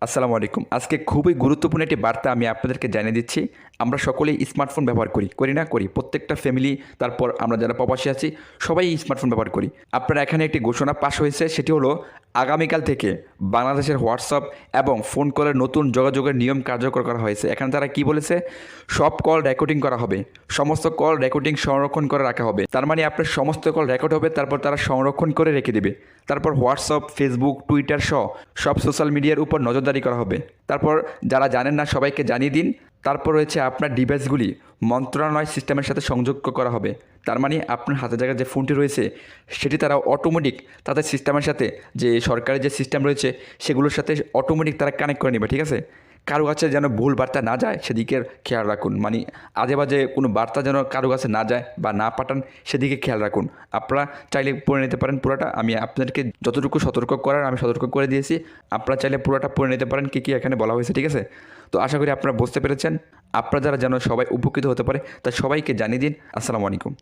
আসসালামু আলাইকুম। আজকে খুবই গুরুত্বপূর্ণ একটি বার্তা আমি আপনাদেরকে জানিয়ে দিচ্ছি। আমরা সকলেই স্মার্টফোন ব্যবহার করি, করি না? করি। প্রত্যেকটা ফ্যামিলি, তারপর আমরা যারা প্রবাসী আছি, সবাই স্মার্টফোন ব্যবহার করি। আপনার এখানে একটি ঘোষণা পাস হয়েছে, সেটি হলো আগামীকাল থেকে বাংলাদেশের হোয়াটসঅ্যাপ এবং ফোন কলের নতুন যোগাযোগের নিয়ম কার্যকর করা হয়েছে। এখানে তারা কি বলেছে? সব কল রেকর্ডিং করা হবে। সমস্ত কল রেকর্ডিং সংরক্ষণ করে রাখা হবে। তার মানে আপনার সমস্ত কল রেকর্ড হবে, তারপর তারা সংরক্ষণ করে রেখে দেবে। তারপর হোয়াটসঅ্যাপ, ফেসবুক, টুইটার সহ সব সোশ্যাল মিডিয়ার উপর নজরদারি করা হবে। তারপর যারা জানেন না সবাইকে জানিয়ে দিন। তারপর রয়েছে আপনার ডিভাইসগুলি মন্ত্রণালয় সিস্টেমের সাথে সংযুক্ত করা হবে। তার মানে আপনার হাতে জায়গায় যে ফোনটি রয়েছে সেটি তারা অটোমেটিক তাদের সিস্টেমের সাথে, যে সরকারি যে সিস্টেম রয়েছে সেগুলোর সাথে অটোমেটিক তারা কানেক্ট করে নেবে। ঠিক আছে? কারো কাছে যেন ভুল বার্তা না যায় সেদিকে খেয়াল রাখুন। মানে আজে বাজে কোনো বার্তা যেন কারো কাছে না যায় বা না পাঠান, সেদিকে খেয়াল রাখুন। আপনারা চাইলে পড়ে নিতে পারেন পুরোটা। আমি আপনাদেরকে যতটুকু সতর্ক করার আমি সতর্ক করে দিয়েছি। আপনারা চাইলে পুরোটা পড়ে নিতে পারেন কী কী এখানে বলা হয়েছে। ঠিক আছে? তো আশা করি আপনারা বুঝতে পেরেছেন। আপনারা যারা যেন সবাই উপকৃত হতে পারে তা সবাইকে জানিয়ে দিন। আসসালামু আলাইকুম।